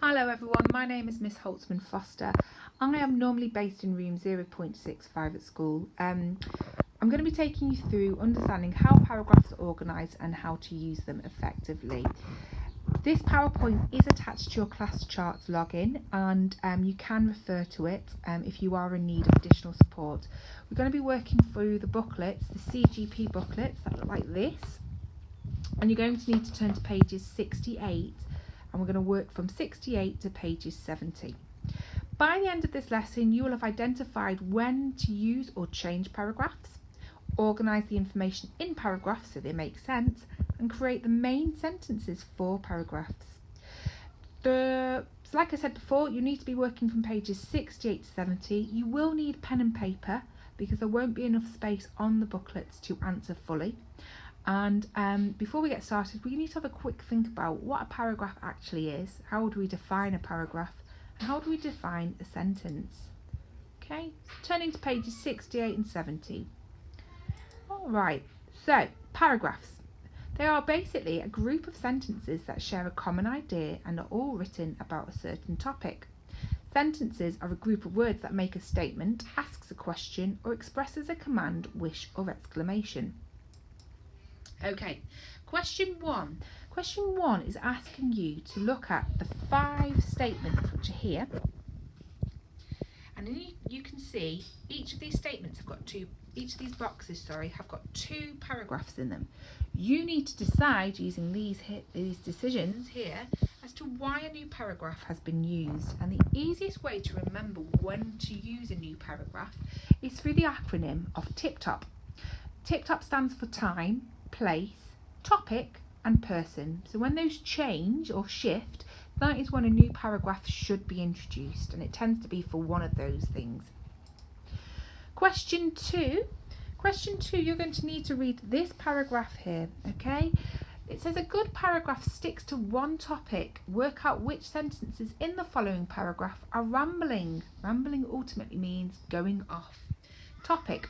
Hello everyone, my name is Miss Holtzman Foster. I am normally based in room 0.65 at school. I'm going to be taking you through understanding how paragraphs are organised and how to use them effectively. This PowerPoint is attached to your class charts login, and you can refer to it if you are in need of additional support. We're going to be working through the booklets, the CGP booklets that look like this, and you're going to need to turn to pages 68, and we're going to work from 68 to pages 70. By the end of this lesson, you will have identified when to use or change paragraphs, organise the information in paragraphs so they make sense, and create the main sentences for paragraphs. So like I said before, you need to be working from pages 68 to 70. You will need pen and paper because there won't be enough space on the booklets to answer fully. And before we get started, we need to have a quick think about what a paragraph actually is. How do we define a paragraph? And how do we define a sentence? Okay, turning to pages 68 and 70. Alright, so paragraphs. They are basically a group of sentences that share a common idea and are all written about a certain topic. Sentences are a group of words that make a statement, asks a question, or expresses a command, wish, or exclamation. Okay, question one. Question one is asking you to look at the 5 statements which are here. And you can see each of these statements have got each of these boxes, have got 2 paragraphs in them. You need to decide using these decisions here as to why a new paragraph has been used. And the easiest way to remember when to use a new paragraph is through the acronym of TIP-TOP. TIP-TOP stands for time, place, topic and person. So when those change or shift, that is when a new paragraph should be introduced, and it tends to be for one of those things. Question 2, you're going to need to read this paragraph here, okay? It says a good paragraph sticks to one topic. Work out which sentences in the following paragraph are rambling. Rambling ultimately means going off topic.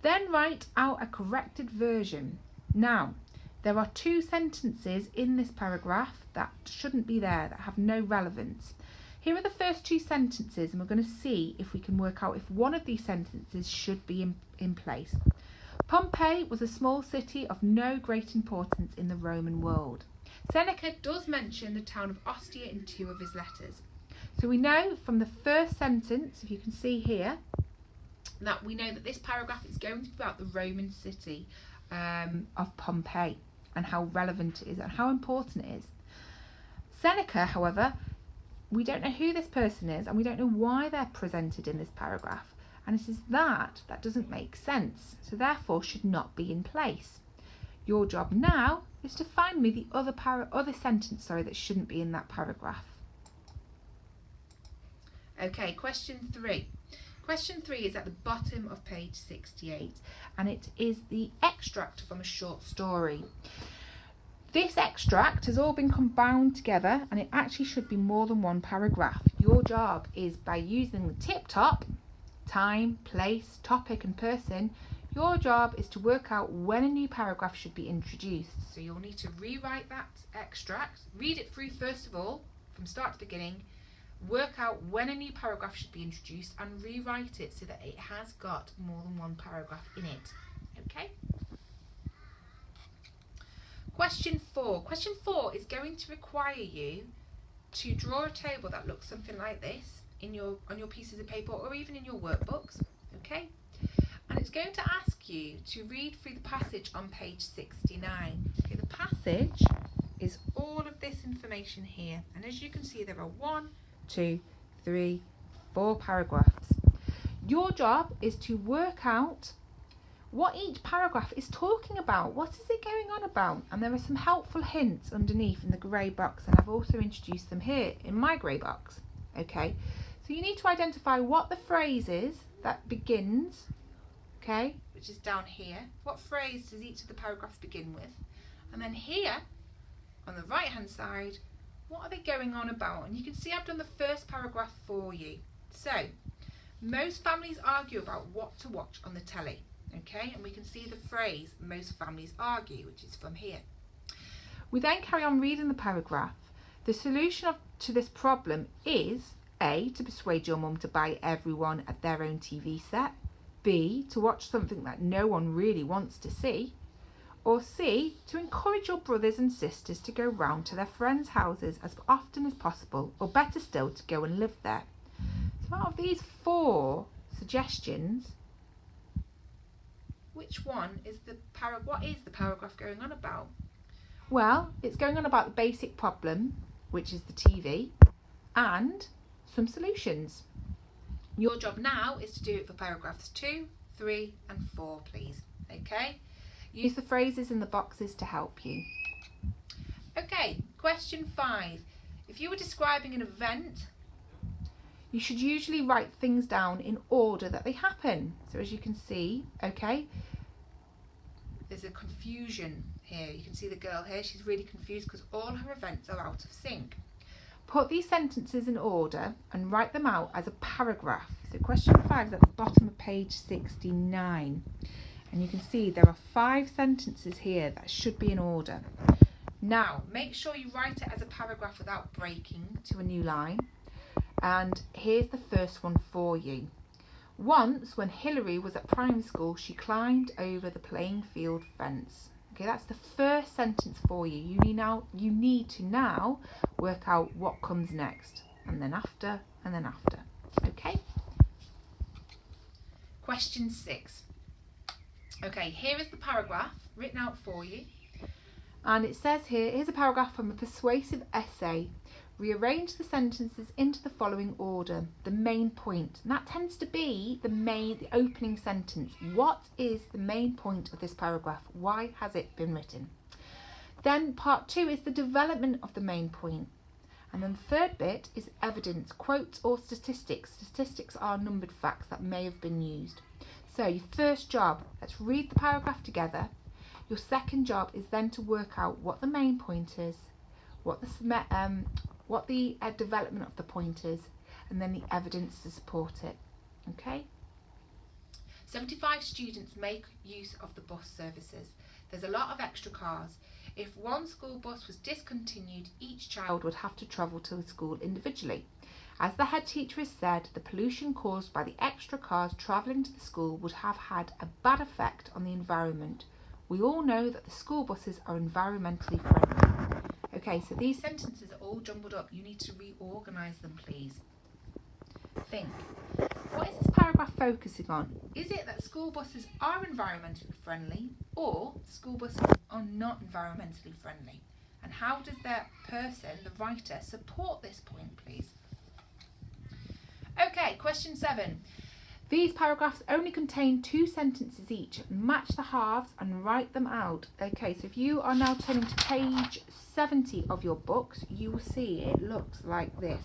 Then write out a corrected version. Now, there are 2 sentences in this paragraph that shouldn't be there, that have no relevance. Here are the first 2 sentences, and we're going to see if we can work out if one of these sentences should be in place. Pompeii was a small city of no great importance in the Roman world. Seneca does mention the town of Ostia in 2 of his letters. So we know from the first sentence, if you can see here, that we know that this paragraph is going to be about the Roman city of Pompeii and how relevant it is and how important it is. Seneca, however, we don't know who this person is and we don't know why they're presented in this paragraph, and it is that doesn't make sense, so therefore should not be in place. Your job now is to find me the other sentence that shouldn't be in that paragraph. Okay, question 3. Question 3 is at the bottom of page 68, and it is the extract from a short story. This extract has all been combined together, and it actually should be more than one paragraph. Your job is, by using the TIP-TOP, time, place, topic and person, your job is to work out when a new paragraph should be introduced. So you'll need to rewrite that extract, read it through first of all, from start to beginning, work out when a new paragraph should be introduced and rewrite it so that it has got more than one paragraph in it. Okay? Question 4. Question 4 is going to require you to draw a table that looks something like this on your pieces of paper or even in your workbooks. Okay? And it's going to ask you to read through the passage on page 69. Okay, the passage is all of this information here, and as you can see there are 1, 2, 3, 4 paragraphs. Your job is to work out what each paragraph is talking about. What is it going on about? And there are some helpful hints underneath in the grey box, and I've also introduced them here in my grey box. Okay, so you need to identify what the phrase is that begins, okay, which is down here. What phrase does each of the paragraphs begin with? And then here on the right hand side, what are they going on about? And you can see I've done the first paragraph for you. So, most families argue about what to watch on the telly. Okay, and we can see the phrase most families argue, which is from here. We then carry on reading the paragraph. The solution of to this problem is A, to persuade your mum to buy everyone at their own TV set, B, to watch something that no one really wants to see, or C, to encourage your brothers and sisters to go round to their friends' houses as often as possible, or better still, to go and live there. So out of these 4 suggestions, which one is what is the paragraph going on about? Well, it's going on about the basic problem, which is the TV, and some solutions. Your job now is to do it for paragraphs 2, 3 and 4, please. Okay? Use the phrases in the boxes to help you. Okay, question 5. If you were describing an event, you should usually write things down in order that they happen. So as you can see, okay, there's a confusion here. You can see the girl here, she's really confused because all her events are out of sync. Put these sentences in order and write them out as a paragraph. So question 5 is at the bottom of page 69. And you can see there are 5 sentences here that should be in order. Now, make sure you write it as a paragraph without breaking to a new line. And here's the first one for you. Once, when Hilary was at primary school, she climbed over the playing field fence. Okay, that's the first sentence for you. You need to now work out what comes next, and then after, and then after. Okay? Question 6. Okay, here is the paragraph written out for you. And it says here's a paragraph from a persuasive essay. Rearrange the sentences into the following order. The main point. And that tends to be the opening sentence. What is the main point of this paragraph? Why has it been written? Then part 2 is the development of the main point. And then the third bit is evidence, quotes or statistics. Statistics are numbered facts that may have been used. So your first job, let's read the paragraph together. Your second job is then to work out what the main point is, what the development of the point is, and then the evidence to support it. Okay? 75 students make use of the bus services. There's a lot of extra cars. If one school bus was discontinued, each child would have to travel to the school individually. As the head teacher has said, the pollution caused by the extra cars travelling to the school would have had a bad effect on the environment. We all know that the school buses are environmentally friendly. Okay, so these sentences are all jumbled up. You need to reorganise them, please. Think. What is this paragraph focusing on? Is it that school buses are environmentally friendly, or school buses are not environmentally friendly? And how does the person, the writer, support this point, please? Okay, question 7. These paragraphs only contain 2 sentences each. Match the halves and write them out. Okay, so if you are now turning to page 70 of your books, you will see it looks like this.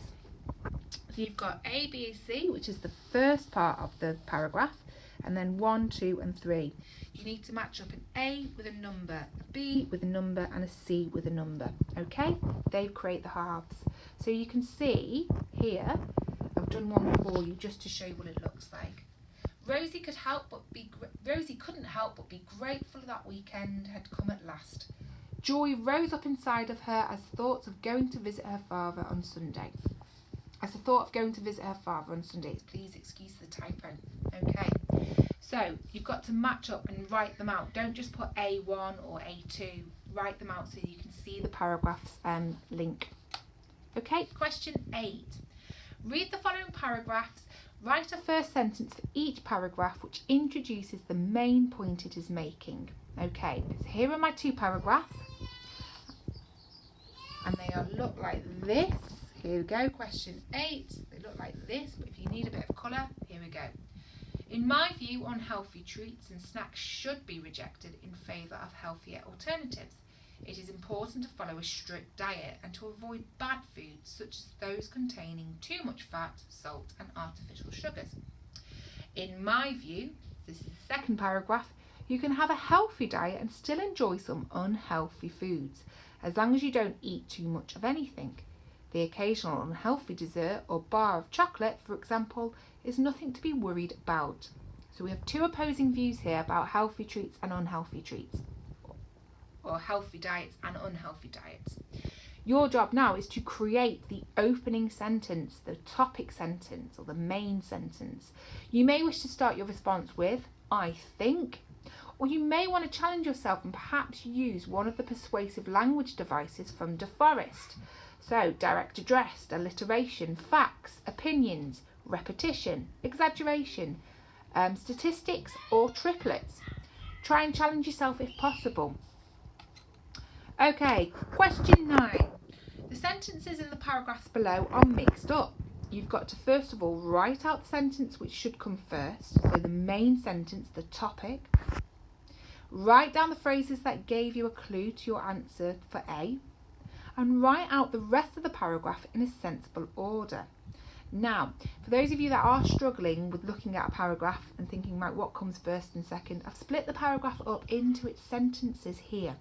So you've got A, B, C, which is the first part of the paragraph, and then 1, 2 and 3. You need to match up an A with a number, a B with a number and a C with a number. Okay, they create the halves. So you can see here, I've done one for you just to show you what it looks like. Rosie couldn't help but be grateful that weekend had come at last. Joy rose up inside of her as thoughts of going to visit her father on Sunday. Please excuse the typo. Okay, so you've got to match up and write them out. Don't just put A1 or A2. Write them out so you can see the paragraphs link. Okay, question 8. Read the following paragraphs. Write a first sentence for each paragraph which introduces the main point it is making. Okay, so here are my 2 paragraphs. And they look like this. Here we go, question 8. They look like this, but if you need a bit of colour, here we go. In my view, unhealthy treats and snacks should be rejected in favour of healthier alternatives. It is important to follow a strict diet and to avoid bad foods such as those containing too much fat, salt and artificial sugars. In my view, this is the second paragraph, you can have a healthy diet and still enjoy some unhealthy foods, as long as you don't eat too much of anything. The occasional unhealthy dessert or bar of chocolate, for example, is nothing to be worried about. So we have 2 opposing views here about healthy treats and unhealthy treats, or healthy diets and unhealthy diets. Your job now is to create the opening sentence, the topic sentence, or the main sentence. You may wish to start your response with, I think, or you may want to challenge yourself and perhaps use one of the persuasive language devices from De Forest. So, direct address, alliteration, facts, opinions, repetition, exaggeration, statistics, or triplets. Try and challenge yourself if possible. Okay, question 9. The sentences in the paragraphs below are mixed up. You've got to first of all write out the sentence which should come first, so the main sentence, the topic. Write down the phrases that gave you a clue to your answer for A, and write out the rest of the paragraph in a sensible order. Now, for those of you that are struggling with looking at a paragraph and thinking, right, what comes first and second, I've split the paragraph up into its sentences here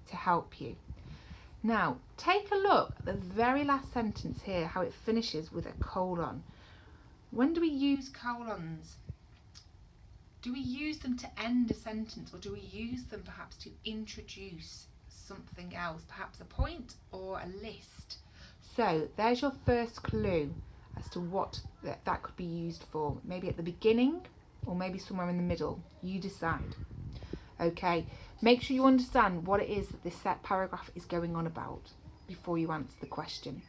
to help you. Now, take a look at the very last sentence here, how it finishes with a colon. When do we use colons? Do we use them to end a sentence, or do we use them perhaps to introduce something else, perhaps a point or a list? So there's your first clue as to what that could be used for. Maybe at the beginning or maybe somewhere in the middle. You decide. Okay, make sure you understand what it is that this set paragraph is going on about before you answer the question.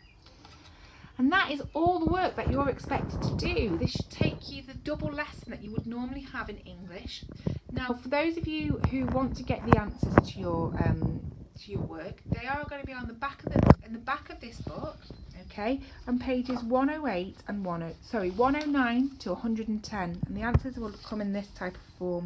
And that is all the work that you're expected to do. This should take you the double lesson that you would normally have in English. Now, for those of you who want to get the answers to your work, they are going to be on the back of this book, okay, on pages 109 to 110, and the answers will come in this type of form.